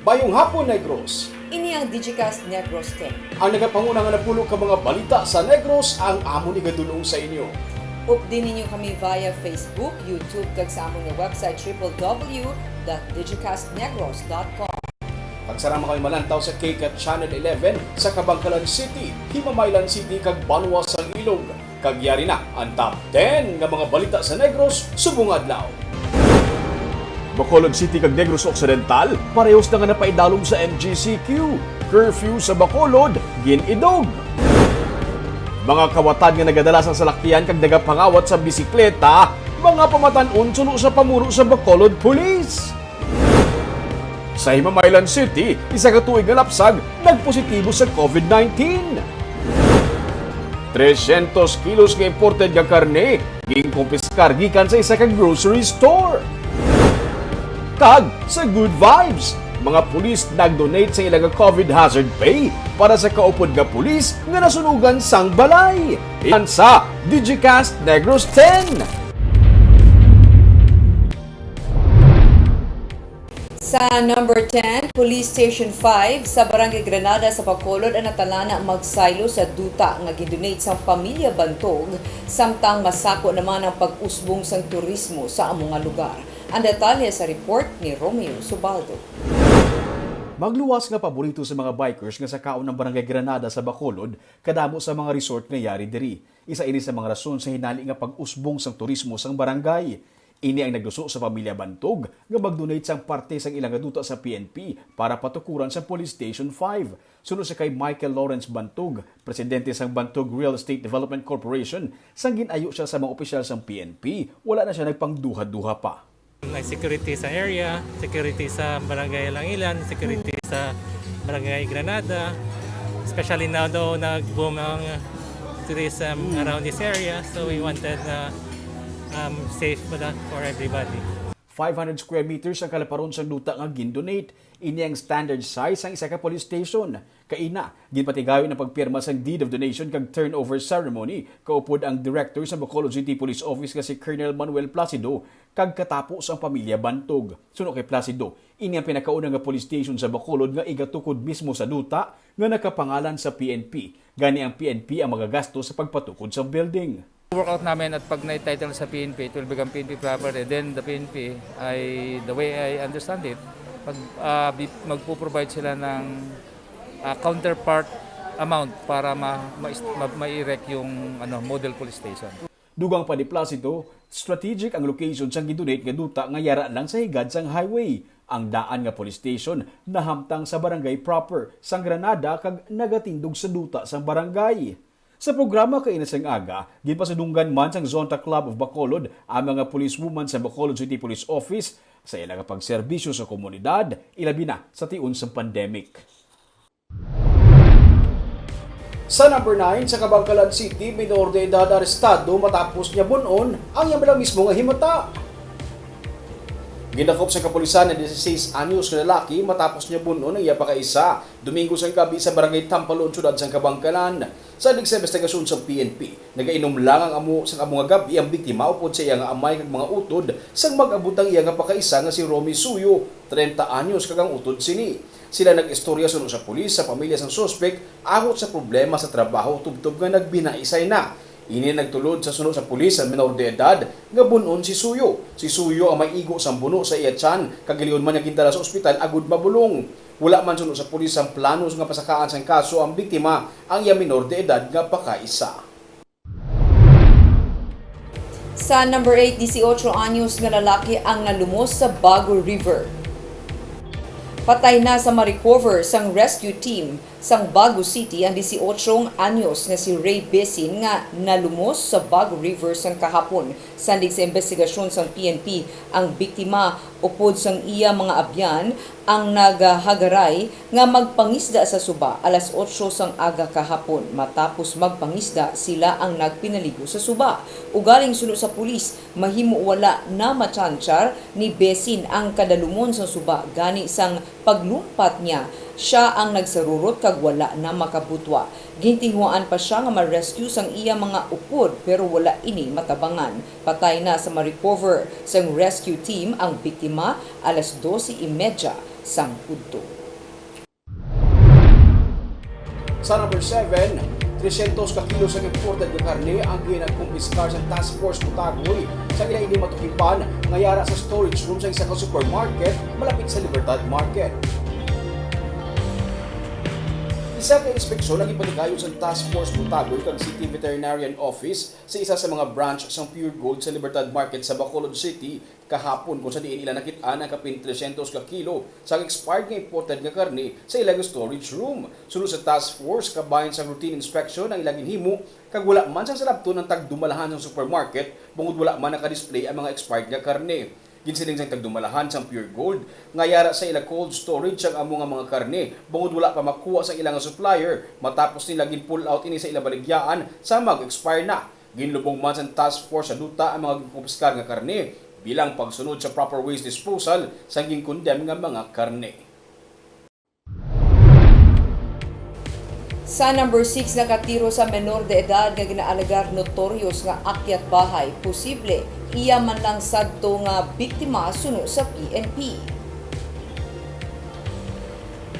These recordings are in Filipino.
Bayong hapon, Negros. Ini ang Digicast Negros X. Ang nagapangunang napulo ka mga balita sa Negros ang amon igadulong sa inyo. Update ninyo kami via Facebook, YouTube, kag sa among website www.digicastnegros.com. Pagsarama kami malantaw sa AKYAT Channel 11 sa Kabangkalan City, Himamaylan City, kag Banwas ang Ilog. Kagyari na ang top 10 nga mga balita sa Negros subong adlaw. Bacolod City kag Negros Occidental, parehos na nga napaidalom sa MGCQ. Curfew sa Bacolod, ginidog. Mga kawatan nga nagadala sa salakyan kag nagapangawat sa bisikleta, mga pamatan-on suno sa pamuro sa Bacolod Police. Sa Himamaylan City, isa ka tuig nga lapsag, nagpositibo sa COVID-19. 300 kilos nga imported nga karne, ginkumpiskar gikan sa isa ka grocery store. Kag sa Good Vibes, mga pulis nag-donate sa ilang COVID hazard pay para sa kaupod nga pulis nga nasunugan sang balay. Yan sa Digicast Negros X. Sa number 10, Police Station 5 sa Barangay Granada sa Bacolod ang natalana magsaylo sa duta nga gidonate sa pamilya Bantog samtang masako naman ang pag-usbong sang turismo sa among nga lugar. Ang detalye sa report ni Romeo Subaldo. Magluwas nga paborito sa mga bikers nga sa kaon ng Barangay Granada sa Bacolod kadamo sa mga resort nga yari diri. Isa ini sa mga rason sa hinali nga pag-usbong sang turismo sang barangay. Ini ang nagluso sa pamilya Bantog nga mag-donate sang parte sang ilang duta sa PNP para patukuran sa Police Station 5. Sunod sa kay Michael Lawrence Bantog, presidente sang Bantog Real Estate Development Corporation, sang ginayo siya sa mga opisyal sang PNP, wala na siya nagpangduha-duha pa. May security sa area, security sa Barangay Langilan, security sa Barangay Granada. Especially now though nag-boom ang tourism around this area, so we wanted safe for everybody. 500 square meters ang kalaparon sa duta nga gindonate. Ini ang standard size ang isa ka police station. Kaina, ginpatigawin ang pagpirma sa deed of donation kag turnover ceremony. Kaupod ang director sa Bacolod City Police Office kasi Colonel Manuel Placido kag katapos ang pamilya Bantog. Suno kay Placido, ini ang pinakauna nga police station sa Bacolod nga igatukod mismo sa duta nga nakapangalan sa PNP. Gani ang PNP ang magagastos sa pagpatukod sa building. Workout namin at pag na-title sa PNP, it will become PNP property. Then the PNP, the way I understand it, magpo-provide sila ng counterpart amount para ma-erect yung model police station. Dugang pa ni Placido, strategic ang location sang gidonate nga duta nga yara lang sa higad sang highway. Ang daan nga police station nahamtang sa barangay proper sang Granada kag nagatindog sa duta sang barangay. Sa programa kay Inasang Aga, ginpasadunggan man sang Zonta Club of Bacolod ang mga policewoman sa Bacolod City Police Office sa ilang pagserbisyo sa komunidad, ilabi na sa tiun sa pandemic. Sa number 9, sa Kabangkalan City, minor de edad arestado matapos niya bunon ang iyang mismo nga himata. Ginakop sa kapulisan ng 16 anyos na lalaki matapos niya bunon ang iya pakaisa Domingo sang gabi sa Barangay Tampalon, syudad sang Kabangkalan. Sa sa investigasyon sa PNP, nagainom lang ang amo sang amo nga gabi ang biktima upod sa iya nga amay kag mga utod sang mag-abot ang iya nga pakaisa nga si Romy Suyo, 30 anyos kag ang utod sini. Sila nag-istorya suno sa pulis sa pamilya sang suspect ahot sa problema sa trabaho tubtob nga nagbinaisay na. Ini nagtulod sa sunod sa pulis ang minor de edad nga bunon si Suyo. Si Suyo ang may igo sang buno sa iya tiyan kag giliyon man niya gintala sa ospital agud mabulong. Wala man sunod sa pulis ang planos nga pasakaan sang kaso ang biktima ang iya minor de edad nga pakaisa. Sa number 8, 18 anyos nga lalaki ang nalumos sa Bago River. Patay na sa ma-recover sang rescue team sang Bago City ang 18 anyos nga si Ray Besin nga nalumos sa Bago River sang kahapon. Sandig sa investigasyon sang PNP, ang biktima upod sang iya mga abyan ang naghagaray nga magpangisda sa suba alas 8 sang aga kahapon. Matapos magpangisda, sila ang nagpinaligo sa suba. Ugaling sunod sa pulis, mahimo wala na matsansyar ni Besin ang kadalumon sa suba gani sang paglumpat niya. Siya ang nagsarurot kag wala na makabutwa. Gintinghuan pa siya nga ma-rescue sang iya mga upod pero wala ini matabangan. Patay na sa ma-recover sang rescue team ang biktima alas 12:30 sang udto. Sa number 7, 300 ka kilo sa imported nga karne ang ginagkumpiskar sa Task Force Mutagoy sa ilaili matukipan ngayara sa storage room sa isa ka supermarket malapit sa Libertad Market. Isa ka inspeksyon ang ipanikayo sa Task Force Mutagoy kag City Veterinarian Office sa isa sa mga branch sa Pure Gold sa Libertad Market sa Bacolod City kahapon kung sa diin ila nakit-an ang kapin 300 ka kilo sa expired nga imported nga karne sa ilang storage room. Sunod sa task force kabahin sa routine inspection ang ilang hinhimo kag wala man sa labton ng tagdumalahan sa supermarket bungod wala man naka-display ang mga expired nga karne. Ginsiling sang tagdumalahan sa Pure Gold ngayara sa ilang cold storage ang amo nga mga karne bungod wala pa makuha sa ilang supplier matapos nila gin-pull out ini sa ilang baligyaan sa mag-expire na. Ginlubong man sa task force sa duta ang mga kumpiskar nga karne bilang pagsunod sa proper waste disposal sa gin-condemn nga mga karne. Sa number 6 nakatiro sa menor de edad nga ginaalagar notorious nga akyat bahay, posible iya man lang sadto nga biktima suno sa PNP.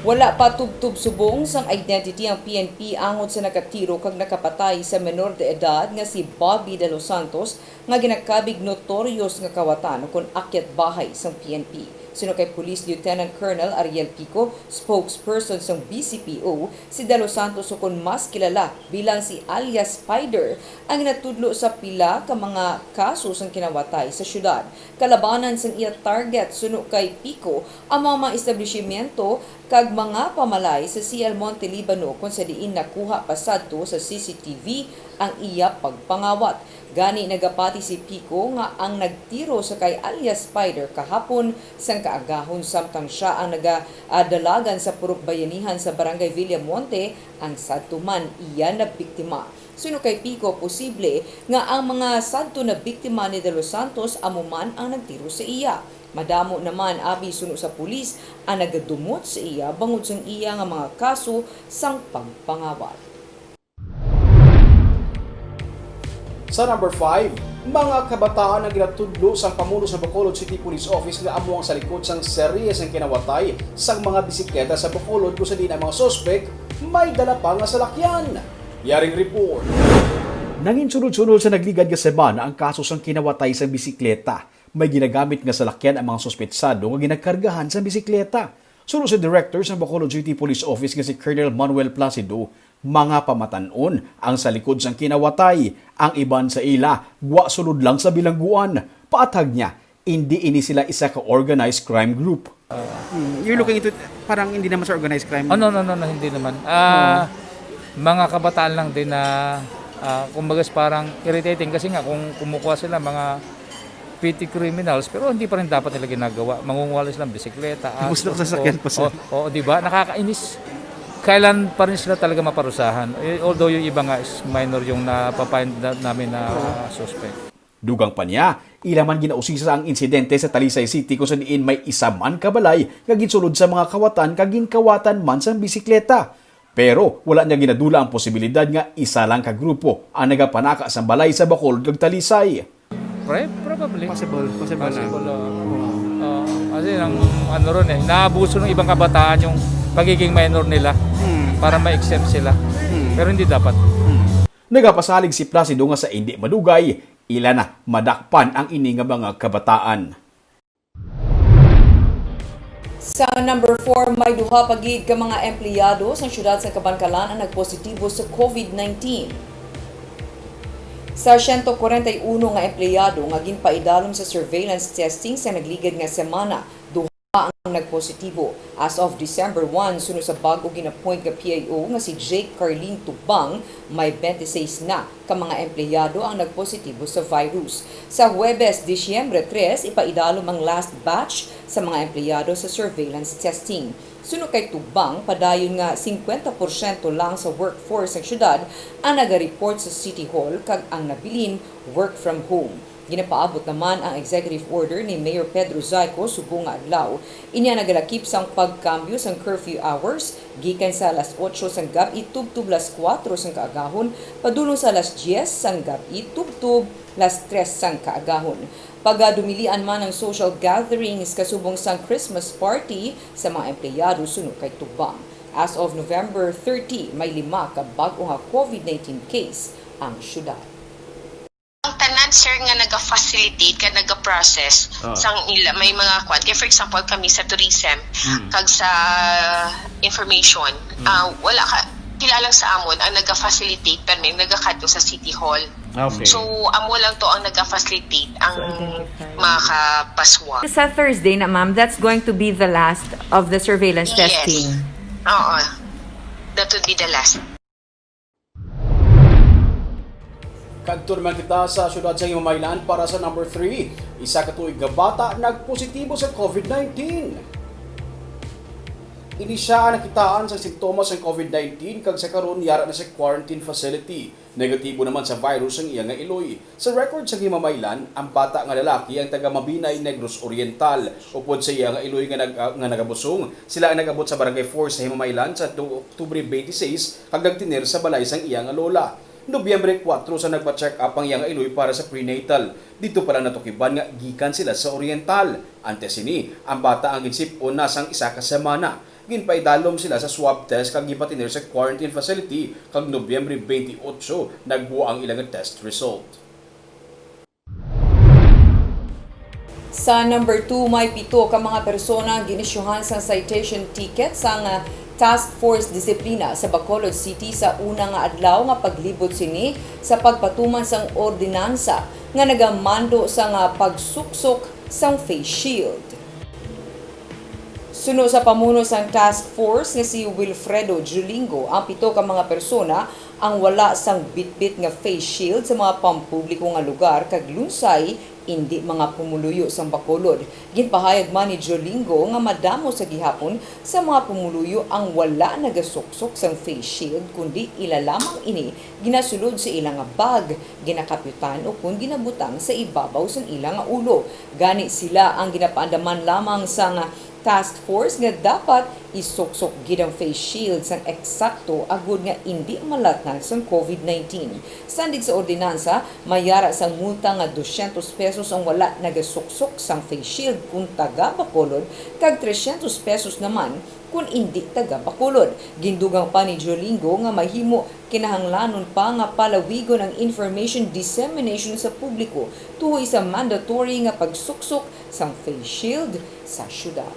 Wala pa tubtub subong sang identity ang PNP angot sa nakatiro kag nakapatay sa menor de edad nga si Bobby de los Santos nga ginakabig notorious nga kawatan kon akyat bahay sang PNP. Sino kay Police Lieutenant Colonel Ariel Pico, spokesperson ng BCPO, si De Los Santos o kon mas kilala bilang si alias Spider ang natudlo sa pila ka mga kaso sang kinawatay sa syudad. Kalabanan sang iya target suno kay Pico ang mga establishmento kag mga pamalay sa CL Monte Libano kung sa diin nakuha pasadto sa CCTV ang iya pagpangawat. Gani nagapati si Pico nga ang nagtiro sa kay alias Spider kahapon sang kaagahon samtang siya ang nagadalagan sa purok bayanihan sa Barangay Villamonte ang sadto man iya na biktima. Suno kay Pico, posible nga ang mga sadto na biktima ni De Los Santos amo man ang nagtiro sa iya. Madamo naman abi suno sa pulis ang nagadumot sa iya bangod sang iya nga mga kaso sang pagpangawat. Sa number 5, mga kabataan na ginatudlo sa pamuno sa Bacolod City Police Office nga amo ang sa likod sang seryes ng kinawatay sa mga bisikleta sa Bacolod kung sa di na mga sospek may dala pa nga salakyan. Yaring report. Nangin sunod-sunod sa nagligad nga semana ang kaso sang kinawatay sa bisikleta. May ginagamit nga salakyan ang mga sospetsado nga ginagkargahan sa bisikleta. Sunod sa director sa Bacolod City Police Office nga si Colonel Manuel Placido, mga pamatanon ang sa likod sang kinawatay, ang iban sa ila, gwa sulod lang sa bilangguan. Paatag niya, hindi ini sila isa ka organized crime group. You're looking into, parang hindi naman sa organized crime? No, hindi naman. Mga kabataan lang din na, kumbaga parang irritating kasi nga kung kumukuha sila mga petty criminals pero hindi pa rin dapat nila ginagawa. Mangunguha sila ng bisikleta. Gusto ko sasakyan pa sila. Oo, di ba? Nakakainis. Kailan pa rin sila talaga maparusahan. Although yung iba nga is minor yung napapind namin na suspect. Dugang pa niya, ilaman ginausisa ang insidente sa Talisay City kung saan may isa man kabalay kaginsulod sa mga kawatan kaginkawatan man sa bisikleta. Pero wala niya ginadula ang posibilidad nga isa lang ka grupo ang nagapanaka sa balay sa Bacolod kag Talisay. Probably. Possible na. Kasi ano ron naabuso ng ibang kabataan yung pagiging minor nila para ma-exempt sila. Pero hindi dapat. Nagapasalig si Placido nga sa hindi madugay, ila na madakpan ang ini nga mga kabataan. Sa number 4, may duha pagid ka mga empleyado sa syudad sa Kabankalan ang nagpositibo sa COVID-19. Sa 141 nga empleyado nga ginpaidalom sa surveillance testing sa nagligad nga semana, duha ang nagpositibo. As of December 1, sunod sa bago ginapoint nga PIO nga si Jake Carlin Tubang, may 26 na ka mga empleyado ang nagpositibo sa virus. Sa Huwebes, Disyembre 3, ipaidalom ang last batch sa mga empleyado sa surveillance testing. Sunod kay Tubang, padayon nga 50% lang sa workforce ng syudad ang nagareport sa City Hall kag ang nabilin work from home. Ginapaabot naman ang executive order ni Mayor Pedro Zayco subong nga adlaw. Inya nagalakip sang pagkambyo sang curfew hours gikan sa alas 8 sang gabi tubtub las 4 sang kaagahon padulong sa alas 10 sang gabi tubtub las 3 sang kaagahon. Pagadumilian man ang social gatherings kasubong sang Christmas party sa mga empleyado sunod kay tubang. As of November 30, may 5 ka bag-o nga COVID-19 case ang syudad. Ang tanan sir nga naga-facilitate ka naga-process sang ila may mga kwan kaya for example kami sa tourism kag sa information wala ka kilalang sa amon ang naga-facilitate pero may naga-kadto sa City Hall. Okay. So amo lang to ang naga-facilitate ang makapaswa. Sa Thursday na ma'am, that's going to be the last of the surveillance testing. Yes. Oo. That would be the last. Kadto naman kita sa syudad sa Himamaylan para sa number 3. Isa ka tuig nga bata nagpositibo sa COVID-19. Ini siya nakitaan sa simptomas ng COVID-19 kag sa karon yara na sa quarantine facility. Negatibo naman sa virus ang iya nga iloy. Sa record sa Himamaylan, ang bata nga lalaki ang taga Mabinay, Negros Oriental. Upod sa iya nga iloy nga nagabusong, sila ang nagabot sa Barangay 4 sa Himamaylan sa Oktubre 26 kag nagtinir sa balay sang iya nga lola. Nobyembre 4 sa nagpa-check up ang iyang iloy para sa prenatal. Dito pala natukiban nga gikan sila sa Oriental. Antes ini, ang bata ang ginsip-on nasang isa ka semana. Ginpaidalom sila sa swab test kag gipatinir sa quarantine facility kag Nobyembre 28 nagbuo ang ilang test result. Sa number 2, may 7 ka mga persona ang ginisyuhan sa citation ticket sa Task Force Disiplina sa Bacolod City sa una nga adlaw nga paglibot sini sa pagpatuman sang ordinansa nga nagamando sa nga pagsuksok sang face shield. Suno sa pamuno sang task force nga si Wilfredo Julingo, ang 7 ka mga persona ang wala sang bitbit nga face shield sa mga pampubliko nga lugar kag lunsay indi mga pumuluyo sang Bacolod. Ginpahayag man ni Jolingo nga madamo sa gihapon sa mga pumuluyo ang wala nagasuksok sang face shield kundi ila lamang ini ginasulod sa ilang nga bag, ginakapyutan o kun ginabutang sa ibabaw sang ilang nga ulo. Gani sila ang ginapaandaman lamang sa nga task force nga dapat isuksok gid ang face shield sang eksakto agud nga indi malatnan sang COVID-19. Sandig sa ordinansa, mayara sang multa nga 200 pesos ang wala nagasuksok sang face shield kung taga Bacolod kag 300 pesos naman kung indi taga Bacolod. Gindugang pa ni Jolingo nga mahimo kinahanglanon pa nga palawigon ang information dissemination sa publiko tuhoy sa mandatory nga pagsuksok sang face shield sa syudad.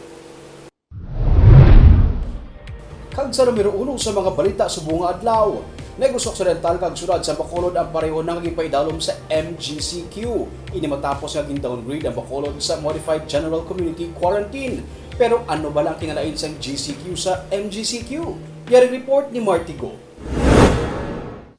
Kag sa numero 1 sa mga balita subong nga adlaw, Negros Occidental kag syudad sa Bacolod ang pareho nang gipaidalom sa MGCQ. Ini matapos nga gin-downgrade ang Bacolod sa Modified General Community Quarantine. Pero ano ba lang kinalain sa GCQ sa MGCQ? Yari report ni Marty Go.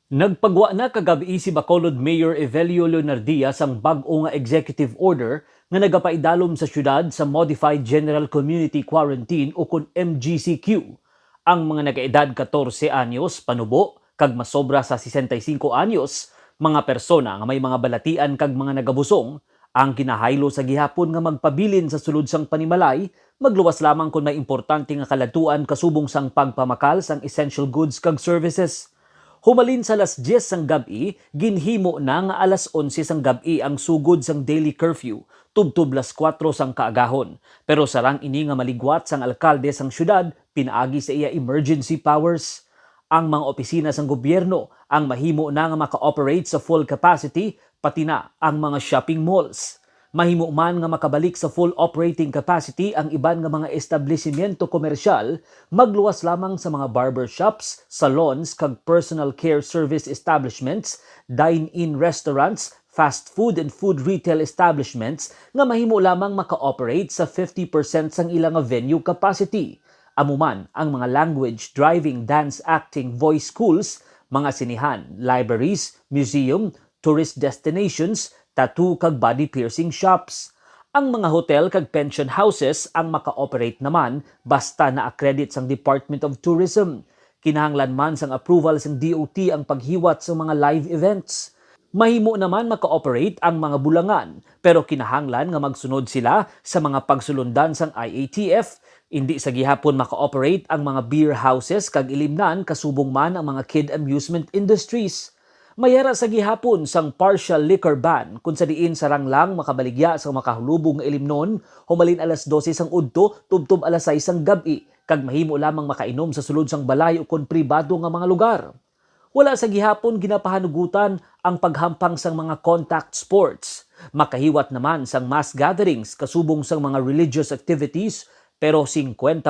Nagpagwa na kagabi si Bacolod Mayor Evelio Leonardia sang bag-o nga executive order nga nagapaidalom sa syudad sa Modified General Community Quarantine o kun MGCQ. Ang mga nagaedad 14 anyos panubo kag masobra sa 65 anyos, mga persona nga may mga balatian kag mga nagabusong, ang kinahaylo sa gihapon nga magpabilin sa sulod sang panimalay, magluwas lamang kung may importante nga kalatuan kasubong sang pagpamakal sang essential goods kag services. Humalin sa alas 10 sang gabi, ginhimo na nga alas 11 sang gabi ang sugod sang daily curfew, tubtub las 4 sang kaagahon. Pero sarang ini nga maligwat sang alkalde sang syudad, pinaagi sa iya emergency powers. Ang mga opisina sang gobyerno ang mahimo na nga maka-operate sa full capacity, pati na ang mga shopping malls. Mahimo man nga makabalik sa full operating capacity ang iban nga mga establishmento komersyal, magluwas lamang sa mga barbershops, salons kag personal care service establishments, dine-in restaurants, fast food and food retail establishments nga mahimo lamang maka-operate sa 50% sang ilang venue capacity. Amuman ang mga language, driving, dance, acting, voice schools, mga sinihan, libraries, museum, tourist destinations, tattoo kag body piercing shops. Ang mga hotel kag pension houses ang maka-operate naman basta na-accredit sang Department of Tourism. Kinahanglan man sang approval sang DOT ang paghiwat sa mga live events. Mahimo naman maka-operate ang mga bulangan, pero kinahanglan nga magsunod sila sa mga pagsulundan sang IATF. Hindi sa gihapon maka-operate ang mga beer houses kag ilimnan kasubong man ang mga kid amusement industries. Mayara sa gihapon sang partial liquor ban kung sa diin sarang lang makabaligya sa makahulubong nga ilimnon humalin alas 12 sang udto tubtob alas 6 sang gabi kag mahimo lamang makainom sa sulod sang balay o kon pribado nga mga lugar. Wala sa gihapon ginapahanugutan ang paghampang sang mga contact sports. Makahiwat naman sang mass gatherings kasubong sang mga religious activities pero 50%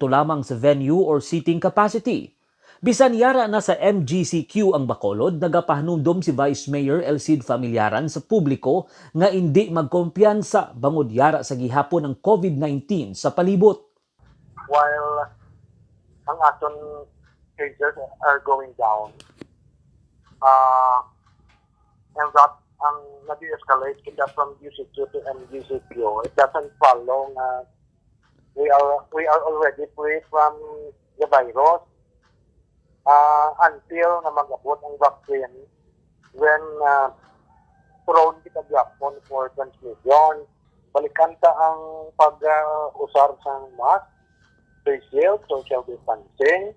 lamang sa venue or seating capacity. Bisan yara na sa MGCQ ang Bacolod, nagapahanumdom si Vice Mayor Elcid Familiaran sa publiko nga hindi magkumpiyansa bangod yara sa gihapon ng COVID-19 sa palibot. While ang aton cases are going down, and that ang nag-escalate kita from UCQ to MGCQ, it doesn't follow na we are already free from the virus until na mag-abot ang vaccine when prone kita gyapon for transmission. Balikan ta ang pag-usar sa mask, face shield, social distancing,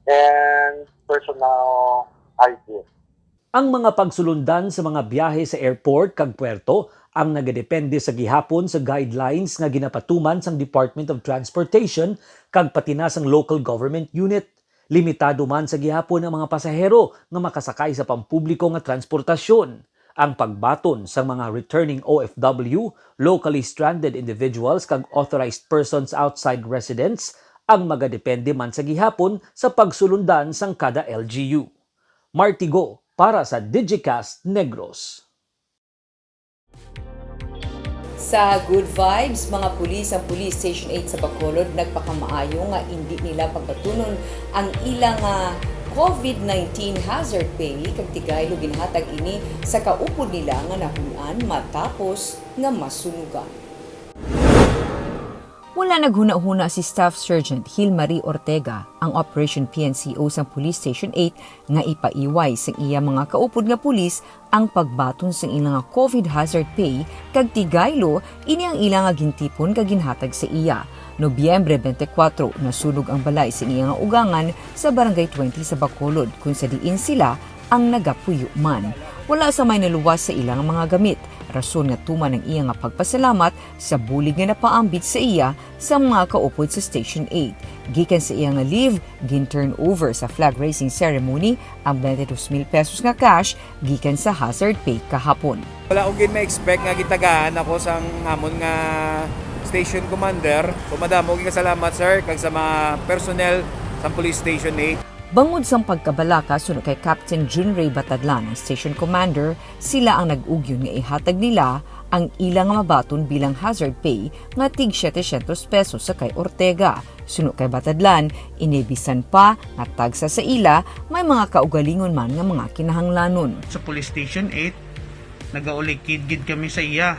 and personal hygiene. Ang mga pagsulundan sa mga biyahe sa airport kag puerto ang nagadepende sa gihapon sa guidelines nga ginapatuman sang Department of Transportation kag pati na sang local government unit. Limitado man sa gihapon ang mga pasahero nga makasakay sa pampubliko nga transportasyon. Ang pagbaton sa mga returning OFW, locally stranded individuals kag authorized persons outside residence ang magadepende man sa gihapon sa pagsulundan sang kada LGU. Martigo para sa Digicast Negros. Sa Good Vibes, mga pulis ang Police Station 8 sa Bacolod nagpakamaayo nga hindi nila pagpatunon ang ilang COVID-19 hazard pay kag tigaylo ginhatag ini sa kaupod nila nga nahulan matapos nga masunugan. Wala naghuna-huna si Staff Sergeant Hilmarie Ortega, ang Operation PNCO sa Police Station 8 nga ipaiway sa iya mga kaupod nga pulis ang pagbaton sa ilang COVID hazard pay kag tigaylo ini ang ilang gintipon kag ginhatag sa iya. Nobyembre 24 nasunog ang balay sa iya nga ugangan sa Barangay 20 sa Bacolod kung sa diin sila ang nagapuyo man. Wala sa may naluwas sa ilang mga gamit. Rason nga tuman ang iya nga pagpasalamat sa bulig nga napaambit sa iya sa mga kaupod sa Station 8. Gikan sa iya nga leave, gin-turn over sa flag raising ceremony ang 22,000 pesos nga cash gikan sa hazard pay kahapon. Wala ko gin ma-expect nga gitagaan ako sa amon nga station commander. Madamo gyud salamat sir kag sa mga personnel sa Police Station 8. Bangod sa pagkabalaka sunod kay Captain Junray Batadlan, ang station commander, sila ang nag-ugyon nga ihatag nila ang ilang mabaton bilang hazard pay nga tig 700 pesos sa kay Ortega. Sunod kay Batadlan, inibisan pa nga tagsa sa ila may mga kaugalingon man nga mga kinahanglanon. Sa Police Station 8, nagaulikid gid kami sa iya.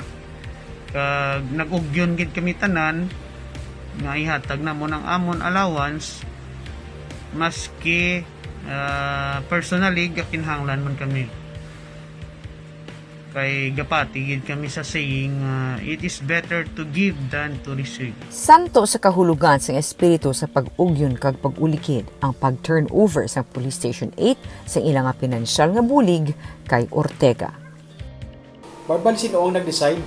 Kag nag-ugyon gid kami tanan nga ihatag na mo ng amon allowance maski personally kinahanglan man kami kay gapati gid kami sa saying it is better to give than to receive. Santo sa kahulugan sa espiritu sa pag-ugyon kag pag-ulikid ang pag-turn over sa Police Station 8 sa ilang pinansyal nga bulig kay Ortega. Barbal, sino ang nag-decide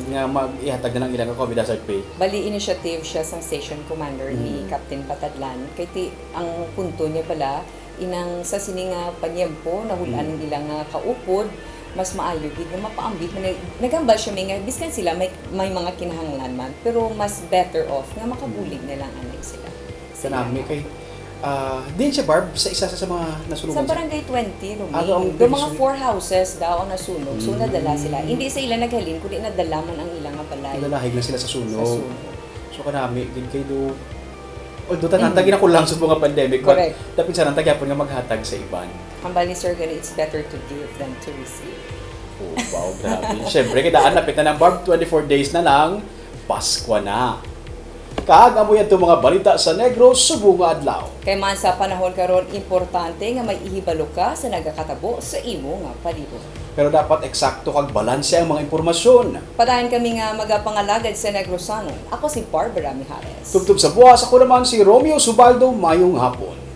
nga mag-ihatag na ng ilang COVID hazard pay? Bali, initiative siya sa station commander ni Captain Patadlan. Kaya ang punto niya pala, inang sa sining panyempo, nahulaan ng ilang kaupod, mas maayo gid nga mapaambit. Nagambal siya may nga, biskan sila, may mga kinahanglan man, pero mas better off nga makabulig na lang anay sila. Kanami kay din siya Barb sa isa sa mga nasunugan sa Barangay 20, doon mga 4 houses daw ang nasunog. So nadala sila. Hindi sa ilan naghalin, kundi nadala man ang ilang balay. Nalalahig na sila sa sunog. So kanami, din kayo do although tanantagin ako lang sa mga pandemic, but dapat sa nantagya po nga maghatag sa iban. Ang bali sir, it's better to give than to receive. Oh, wow, grabe. Siyempre, kidaan napit na ng Barb, 24 days na lang, Pasko na. Kaag amo yan itong mga balita sa Negros subong nga adlaw. Kay man sa panahon karon importante nga may ihibalo ka sa nagakatabo sa imo nga palibot. Pero dapat eksakto kag balanse ang mga impormasyon. Padayon kami nga magapangalagad sa Negrosano. Ako si Barbara Mijares. Tubtub sa buwas, ako naman si Romeo Subaldo, mayong hapon.